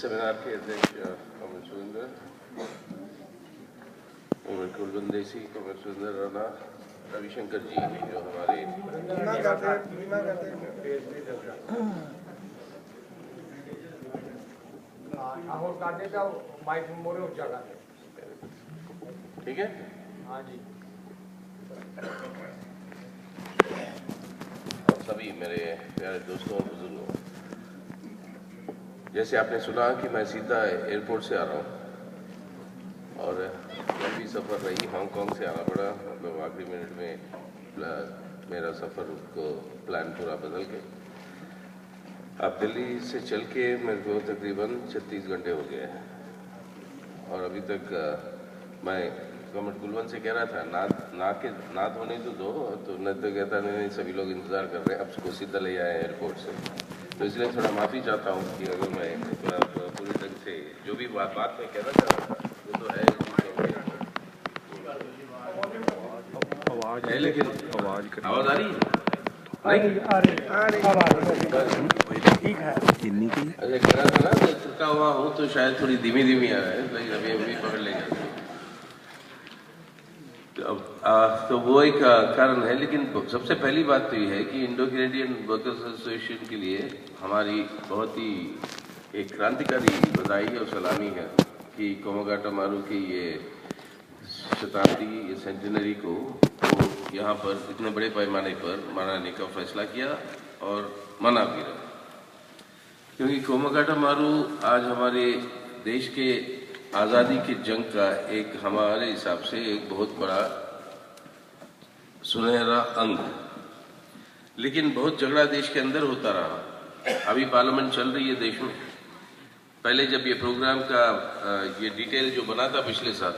Seminar के अध्यक्ष comrade Surendra, comrade Kulvandesi, comrade Surendra Rana, Ravishankar ji जो हमारे ठीक है। हाँ जी। और सभी मेरे प्यारे दोस्तों और बुजुर्गों, जैसे आपने सुना कि मैं सीधा एयरपोर्ट से आ रहा हूँ और लंबी सफ़र रही, हांगकांग से आना पड़ा, मतलब आखिरी मिनट में मेरा सफ़र को प्लान पूरा बदल के। अब दिल्ली से चल के मेरे को तकरीबन 36 घंटे हो गए हैं और अभी तक मैं कॉमरेड कुलवंत से कह रहा था नात होने तो न तो कहता नहीं सभी लोग इंतज़ार कर रहे हैं, अब उसको सीधा ले आए एयरपोर्ट से। तो इसलिए थोड़ा माफ़ी चाहता हूँ कि अगर मैं पूरी ढंग से जो भी बात मैं कहना चाह रहा था वो तो है लेकिन आवाज़ आ रही है नहीं? ठीक है। अच्छा कह रहा था ना थका हुआ हूँ तो शायद थोड़ी धीमी आ रहा है, लेकिन अभी पकड़ लेंगे। तो वो एक कारण है, लेकिन सबसे पहली बात तो ये है कि इंडो कैनेडियन वर्कर्स एसोसिएशन के लिए हमारी बहुत ही एक क्रांतिकारी बधाई और सलामी है कि कोमागाटा मारू की ये शताब्दी, ये सेंटिनरी को तो यहाँ पर इतने बड़े पैमाने पर मनाने का फैसला किया और मना भी रहा, क्योंकि कोमागाटा मारू आज हमारे देश के आज़ादी की जंग का एक हमारे हिसाब से एक बहुत बड़ा सुनहरा अंग, लेकिन बहुत झगड़ा देश के अंदर होता रहा। अभी पार्लियामेंट चल रही है देश में। पहले जब ये प्रोग्राम का ये डिटेल जो बना था पिछले साल,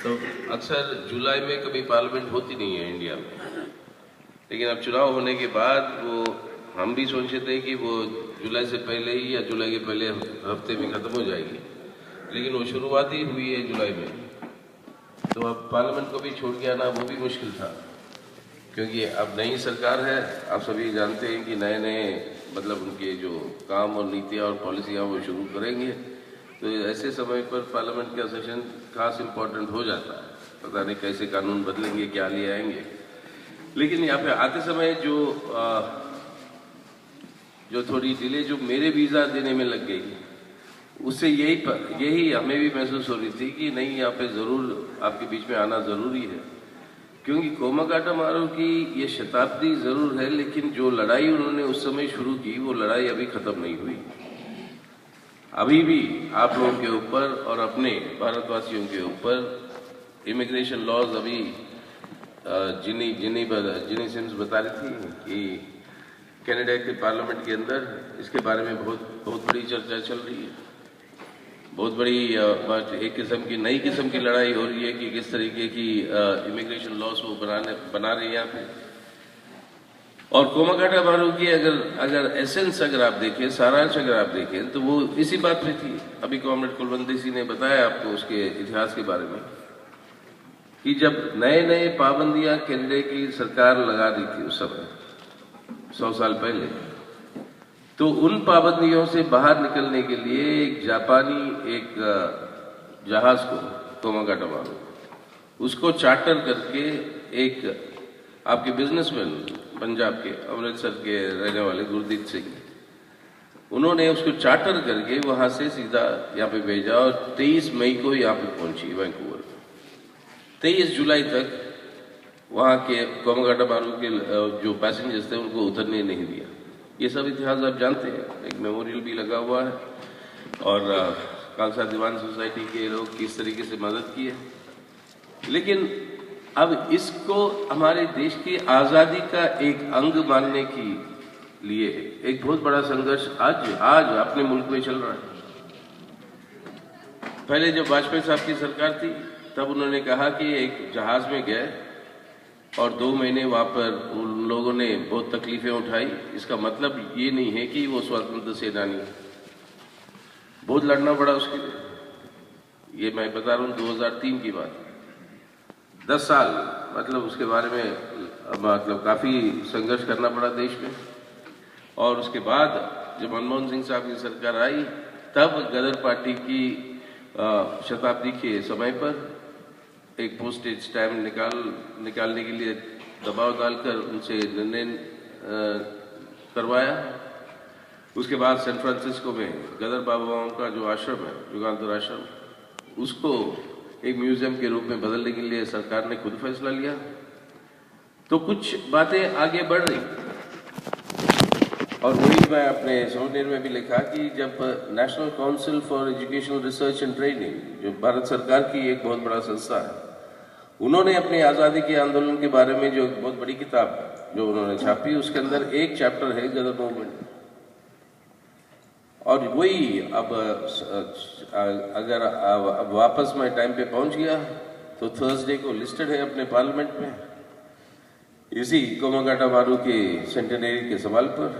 तो अक्सर जुलाई में कभी पार्लियामेंट होती नहीं है इंडिया में, लेकिन अब चुनाव होने के बाद वो हम भी सोचते थे कि वो जुलाई से पहले ही या जुलाई के पहले हफ्ते में ख़त्म हो जाएगी, लेकिन वो शुरुआत ही हुई है जुलाई में। तो अब पार्लियामेंट को भी छोड़ के आना वो भी मुश्किल था, क्योंकि अब नई सरकार है। आप सभी जानते हैं कि नए मतलब उनके जो काम और नीतियाँ और पॉलिसियाँ वो शुरू करेंगे, तो ऐसे समय पर पार्लियामेंट का सेशन खास इम्पोर्टेंट हो जाता है। पता नहीं कैसे कानून बदलेंगे, क्या ले आएंगे, लेकिन यहाँ पे आते समय जो थोड़ी डिले जो मेरे वीज़ा देने में लग गई, उससे यही हमें भी महसूस हो रही थी कि नहीं, यहाँ पे ज़रूर आपके बीच में आना ज़रूरी है, क्योंकि कोमागाटा मारू की ये शताब्दी ज़रूर है, लेकिन जो लड़ाई उन्होंने उस समय शुरू की वो लड़ाई अभी ख़त्म नहीं हुई। अभी भी आप लोगों के ऊपर और अपने भारतवासियों के ऊपर इमिग्रेशन लॉज अभी जिनी सिम्स बता रही थी कि कनाडा के पार्लियामेंट के अंदर इसके बारे में बहुत बड़ी चर्चा चल रही है। बहुत बड़ी एक किस्म की नई किस्म की लड़ाई हो रही है कि किस तरीके की इमिग्रेशन लॉस वो बना रहे हैं यहाँ पे। और कोमागाटा मारू की अगर एसेंस अगर आप देखें, सारांश अगर आप देखें, तो वो इसी बात पे थी। अभी कॉमरेड कुलवंदेसी ने बताया आपको उसके इतिहास के बारे में कि जब नए पाबंदियां कनाडा की सरकार लगा दी थी उस समय 100 साल पहले, तो उन पाबंदियों से बाहर निकलने के लिए एक जापानी एक जहाज को कोमागाटा मारू उसको चार्टर करके एक आपके बिजनेसमैन पंजाब के अमृतसर के रहने वाले गुरदीप सिंह, उन्होंने उसको चार्टर करके वहां से सीधा यहाँ पे भेजा और 23 मई को यहाँ पे पहुंची वैंकूवर। 23 जुलाई तक वहाँ के कोमागाटा मारू के जो पैसेंजर्स थे उनको उतरने नहीं दिया। ये सब इतिहास आप जानते हैं, एक मेमोरियल भी लगा हुआ है और खालसा दीवान सोसाइटी के लोग किस तरीके से मदद की है। लेकिन अब इसको हमारे देश की आज़ादी का एक अंग मानने के लिए एक बहुत बड़ा संघर्ष आज अपने मुल्क में चल रहा है। पहले जब वाजपेयी साहब की सरकार थी तब उन्होंने कहा कि एक जहाज में गए और 2 महीने वहाँ पर उन लोगों ने बहुत तकलीफें उठाई। इसका मतलब ये नहीं है कि वो स्वतंत्र सेनानी, बहुत लड़ना पड़ा उसके लिए। ये मैं बता रहा हूँ 2003 की बात, 10 साल मतलब उसके बारे में मतलब काफ़ी संघर्ष करना पड़ा देश में। और उसके बाद जब मनमोहन सिंह साहब की सरकार आई तब गदर पार्टी की शताब्दी के समय पर एक पोस्टेज स्टैम्प निकालने के लिए दबाव डालकर उनसे निर्णय करवाया। उसके बाद सैन फ्रांसिस्को में गदर बाबाओं का जो आश्रम है, युगांतर आश्रम, उसको एक म्यूजियम के रूप में बदलने के लिए सरकार ने खुद फैसला लिया। तो कुछ बातें आगे बढ़ रही, और वही मैं अपने सोनेर में भी लिखा कि जब national council for educational research and training, जो भारत सरकार की एक बहुत बड़ा संस्था है, उन्होंने अपनी आज़ादी के आंदोलन के बारे में जो बहुत बड़ी किताब जो उन्होंने छापी, उसके अंदर एक चैप्टर है गदर मूवमेंट। और वही अब अगर अब वापस मैं टाइम पे पहुंच गया तो थर्सडे को लिस्टेड है अपने पार्लियामेंट में, इसी कोमागाटा मारू के सेंटेनरी के सवाल पर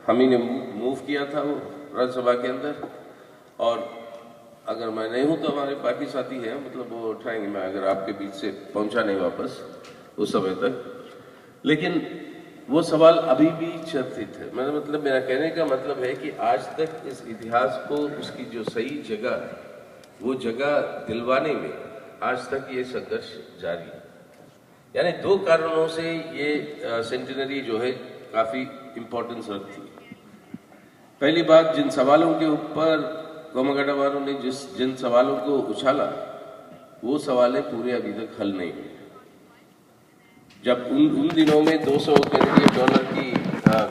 हम ही ने मूव किया था वो राज्यसभा के अंदर। और अगर मैं नहीं हूं तो हमारे बाकी साथी हैं, मतलब वो उठाएंगे, मैं अगर आपके बीच से पहुंचा नहीं वापस उस समय तक। लेकिन वो सवाल अभी भी चर्चित है। मतलब मेरा कहने का मतलब है कि आज तक इस इतिहास को उसकी जो सही जगह है, वो जगह दिलवाने में आज तक ये संघर्ष जारी है। यानी दो कारणों से ये सेंटेनरी जो है काफी इंपॉर्टेंस रखती है। पहली बात, जिन सवालों के ऊपर कोमागाटा मारू ने जिन सवालों को उछाला, वो सवालें पूरे अभी तक हल नहीं हुए। जब उन दिनों में 200 कैनेडियन डॉलर की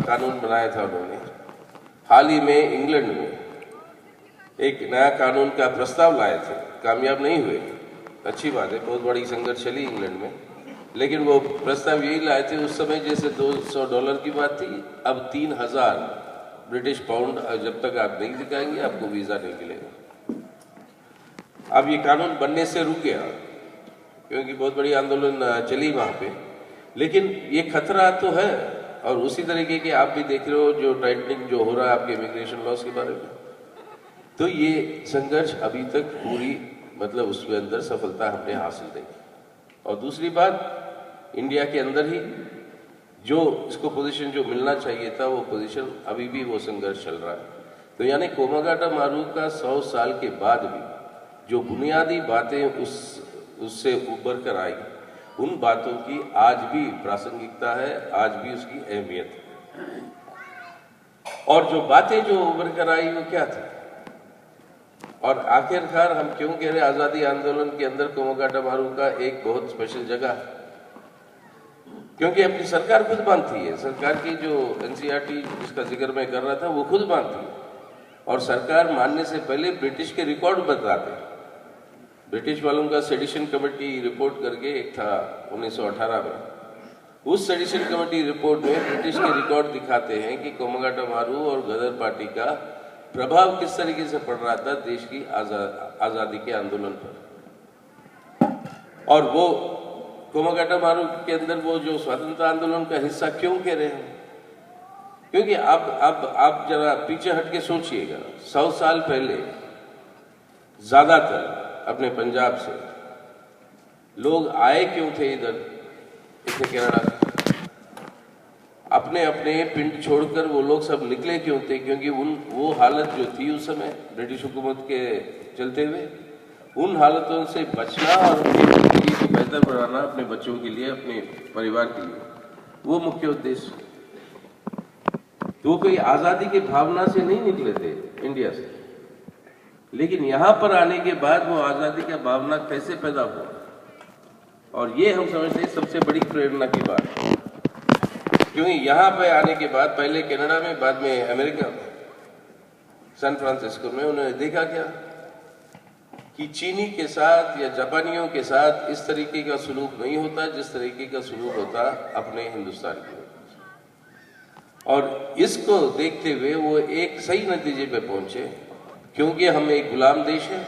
कानून बनाया था उन्होंने, हाल ही में इंग्लैंड में एक नया कानून का प्रस्ताव लाए थे, कामयाब नहीं हुए। अच्छी बात है, बहुत बड़ी संघर्ष चली इंग्लैंड में, लेकिन वो प्रस्ताव यही लाए थे उस समय, जैसे $200 की बात थी, अब 3000 ब्रिटिश पाउंड जब तक आप नहीं दिखाएंगे आपको वीजा नहीं मिलेगा। अब ये कानून बनने से रुक गया क्योंकि बहुत बड़ी आंदोलन चली वहां पे, लेकिन ये खतरा तो है। और उसी तरीके के आप भी देख रहे हो जो टाइटनिंग जो हो रहा है आपके इमिग्रेशन लॉस के बारे में, तो ये संघर्ष अभी तक पूरी मतलब उसके अंदर सफलता हमने हासिल नहीं की। और दूसरी बात, इंडिया के अंदर ही जो इसको पोजीशन जो मिलना चाहिए था, वो पोजीशन अभी भी वो संघर्ष चल रहा है। तो यानी कोमागाटा मारू का 100 साल के बाद भी जो बुनियादी बातें उससे उभर कर आई, उन बातों की आज भी प्रासंगिकता है, आज भी उसकी अहमियत है। और जो बातें जो उभर कर आई वो क्या थी, और आखिरकार हम क्यों कह रहे आजादी आंदोलन के अंदर कोमागाटा मारू का एक बहुत स्पेशल जगह है, क्योंकि अपनी सरकार खुद मानती है। सरकार की जो एनसीईआरटी जिसका जिक्र मैं कर रहा था, वो खुद मानती है। और सरकार मानने से पहले ब्रिटिश के रिकॉर्ड बताते हैं। ब्रिटिश वालों का सेडिशन कमेटी रिपोर्ट करके एक था 1918 में, उस सेडिशन कमेटी रिपोर्ट में ब्रिटिश के रिकॉर्ड दिखाते हैं कि कोमागाटा मारू और गदर पार्टी का प्रभाव किस तरीके से पड़ रहा था देश की आजादी के आंदोलन पर। और वो कोमागाटा मारू के अंदर वो जो स्वतंत्रता आंदोलन का हिस्सा क्यों कह रहे हैं, क्योंकि आप जरा पीछे हट के सोचिएगा, 100 साल पहले ज्यादातर अपने पंजाब से लोग आए क्यों थे इधर कनाडा से, अपने अपने पिंड छोड़कर वो लोग सब निकले क्यों थे, क्योंकि वो हालत जो थी उस समय ब्रिटिश हुकूमत के चलते हुए, उन हालतों से बचना और अपनी जिंदगी को बेहतर बनाना अपने बच्चों के लिए, अपने परिवार के लिए, वो मुख्य उद्देश्य। तो वो कोई आजादी की भावना से नहीं निकले थे इंडिया से, लेकिन यहां पर आने के बाद वो आजादी का भावना कैसे पैदा हुआ, और ये हम समझते हैं सबसे बड़ी प्रेरणा की बात है। क्योंकि यहां पे आने के बाद, पहले कनाडा में, बाद में अमेरिका में, सैन फ्रांसिस्को में, उन्होंने देखा क्या कि चीनी के साथ या जापानियों के साथ इस तरीके का सलूक नहीं होता जिस तरीके का सलूक होता अपने हिंदुस्तान के। और इसको देखते हुए वो एक सही नतीजे पे पहुंचे, क्योंकि हम एक गुलाम देश है,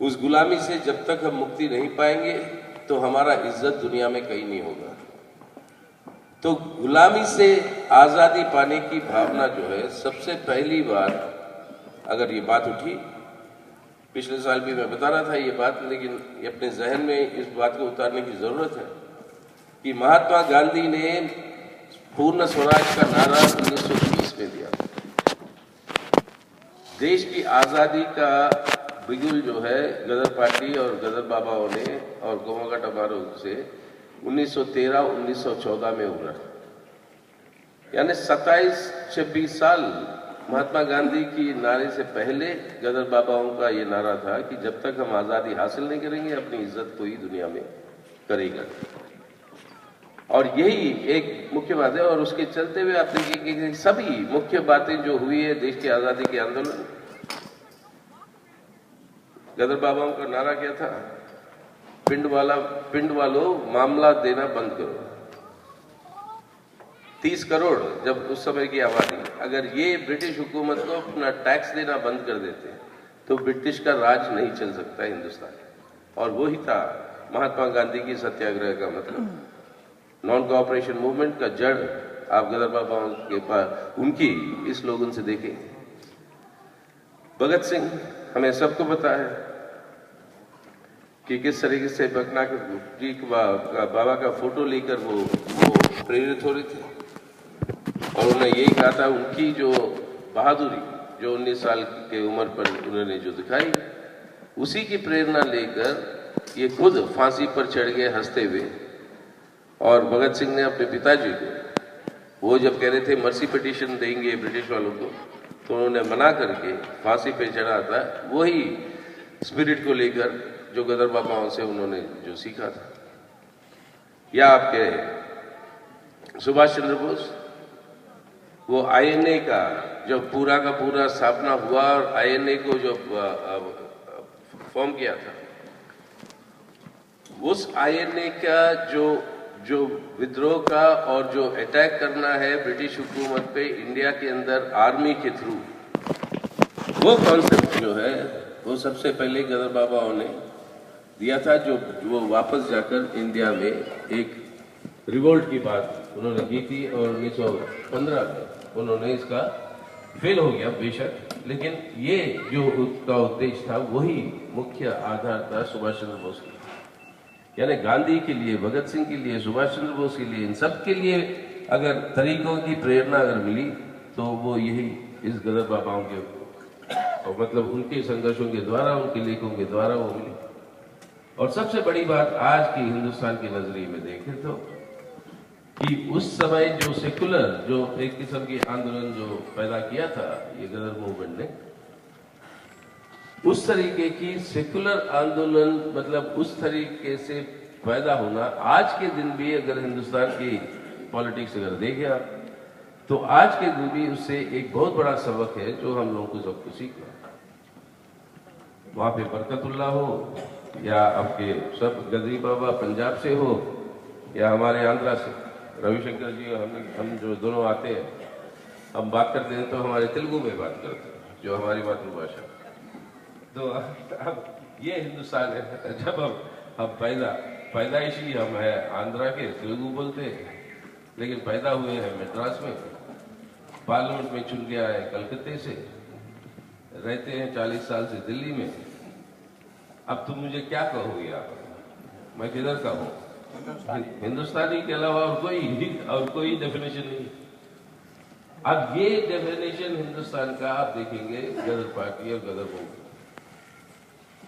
उस गुलामी से जब तक हम मुक्ति नहीं पाएंगे तो हमारा इज्जत दुनिया में कहीं नहीं होगा। तो गुलामी से आजादी पाने की भावना जो है, सबसे पहली बार अगर ये बात उठी, पिछले साल भी मैं बता रहा था ये बात, लेकिन ये अपने जहन में इस बात को उतारने की जरूरत है कि महात्मा गांधी ने पूर्ण स्वराज का नारा 1920 में दिया। देश की आज़ादी का बिगुल जो है गदर पार्टी और गदर बाबाओं ने और गोमाका टमारो से 1913-1914 में उभरा, यानी 27-26 साल। महात्मा गांधी की नारे से पहले गदर बाबाओं का ये नारा था कि जब तक हम आज़ादी हासिल नहीं करेंगे अपनी इज्जत कोई दुनिया में करेगा। और यही एक मुख्य बात है। और उसके चलते हुए आप देखिए कि सभी मुख्य बातें जो हुई है देश की आज़ादी के आंदोलन, गदर बाबाओं का नारा क्या था? पिंड वालों मामला देना बंद करो। 30 करोड़ जब उस समय की आबादी, अगर ये ब्रिटिश हुकूमत को अपना टैक्स देना बंद कर देते तो ब्रिटिश का राज नहीं चल सकता हिंदुस्तान। और वही था महात्मा गांधी की सत्याग्रह का मतलब। नॉन कोऑपरेशन मूवमेंट का जड़ आप गदर बाबाओं के पास उनकी इस स्लोगन से देखें। भगत सिंह, हमें सबको पता है कि किस तरीके से बकना जी बाबा का फोटो लेकर वो प्रेरित हो रहे थे। और उन्होंने यही कहा था, उनकी जो बहादुरी जो 19 साल के उम्र पर उन्होंने जो दिखाई, उसी की प्रेरणा लेकर ये खुद फांसी पर चढ़ गए हंसते हुए। और भगत सिंह ने अपने पिताजी को, वो जब कह रहे थे मर्सी पिटीशन देंगे ब्रिटिश वालों को, तो उन्होंने मना करके फांसी पे चढ़ा था। वही स्पिरिट को लेकर जो गदर बाबाओं से उन्होंने जो सीखा था। या आपके सुभाष चंद्र बोस, वो आईएनए का जब पूरा का पूरा स्थापना हुआ और आईएनए को जो फॉर्म किया था, उस आईएनए का जो विद्रोह का और जो अटैक करना है ब्रिटिश हुकूमत पे इंडिया के अंदर आर्मी के थ्रू, वो कॉन्सेप्ट जो है वो सबसे पहले गदर बाबाओं ने दिया था। जो वो वापस जाकर इंडिया में एक रिवोल्ट की बात उन्होंने की थी और 1915 में उन्होंने इसका फेल हो गया बेशक, लेकिन ये जो उसका उद्देश्य था वही मुख्य आधार था सुभाष चंद्र बोस की। यानी गांधी के लिए, भगत सिंह के लिए, सुभाष चंद्र बोस के लिए, इन सब के लिए अगर तरीकों की प्रेरणा अगर मिली तो वो यही इस गदर बाबाओं के और मतलब उनके संघर्षों के द्वारा, उनके लेखों के द्वारा वो मिली। और सबसे बड़ी बात आज की हिंदुस्तान के नजरिए में देखें तो कि उस समय जो सेकुलर जो एक किस्म की आंदोलन जो पैदा किया था ये गदर मूवमेंट ने, उस तरीके की सेकुलर आंदोलन मतलब उस तरीके से पैदा होना आज के दिन भी अगर हिंदुस्तान की पॉलिटिक्स अगर देखें आप, तो आज के दिन भी उससे एक बहुत बड़ा सबक है जो हम लोगों को सबको सीखना। वहां पे बरकतुल्ला हो या आपके सब गदरी बाबा पंजाब से हो या हमारे आंध्रा से रविशंकर जी, हम जो दोनों आते हैं, हम बात करते हैं तो हमारे तेलुगु में बात करते हैं जो हमारी मातृभाषा। तो अब ये हिंदुस्तान है। जब हम पैदाइशी हम है आंध्रा के, तेलुगु बोलते हैं, लेकिन पैदा हुए हैं मद्रास में, पार्लियामेंट में चुन के आए कलकत्ते से, रहते हैं 40 साल से दिल्ली में। अब तुम मुझे क्या कहोगे आप, मैं किधर का हूँ? हिंदुस्तानी के अलावा और कोई डेफिनेशन नहीं। अब ये डेफिनेशन हिंदुस्तान का आप देखेंगे गदर पार्टी और गदर मूवमेंट।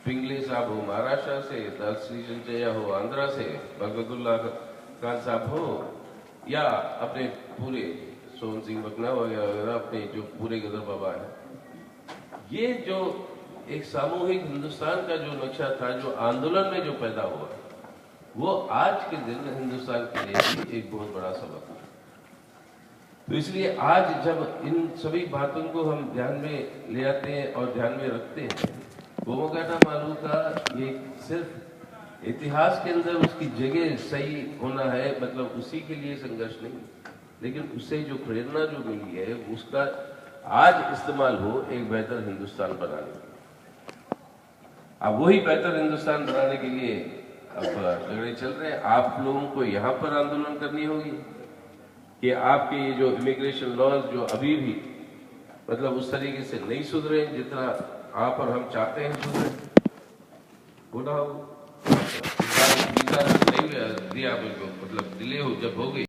पिंगले साहब हो महाराष्ट्र से, दलश्री चंचैया हो आंध्रा से, बरकतुल्ला खान साहब हो या अपने पूरे सोहन सिंह बकना वगैरह अपने जो पूरे गदर बाबा है, ये जो एक सामूहिक हिंदुस्तान का जो नक्शा था जो आंदोलन में जो पैदा हुआ, वो आज के दिन हिंदुस्तान के लिए भी एक बहुत बड़ा सबक है। तो इसलिए आज जब इन सभी बातों को हम ध्यान में ले आते हैं और ध्यान में रखते हैं, गोमाका टमारो का ये सिर्फ इतिहास के अंदर उसकी जगह सही होना है, मतलब उसी के लिए संघर्ष नहीं, लेकिन उससे जो प्रेरणा जो मिली है उसका आज इस्तेमाल हो एक बेहतर हिंदुस्तान बनाने के लिए। अब वही बेहतर हिंदुस्तान बनाने के लिए अब झगड़े चल रहे हैं। आप लोगों को यहाँ पर आंदोलन करनी होगी कि आपके ये जो इमिग्रेशन लॉज जो अभी भी मतलब उस तरीके से नहीं सुधरे जितना आप और हम चाहते हैं सुधरे, होना हो नहीं दिया मतलब डिले हो जब हो गई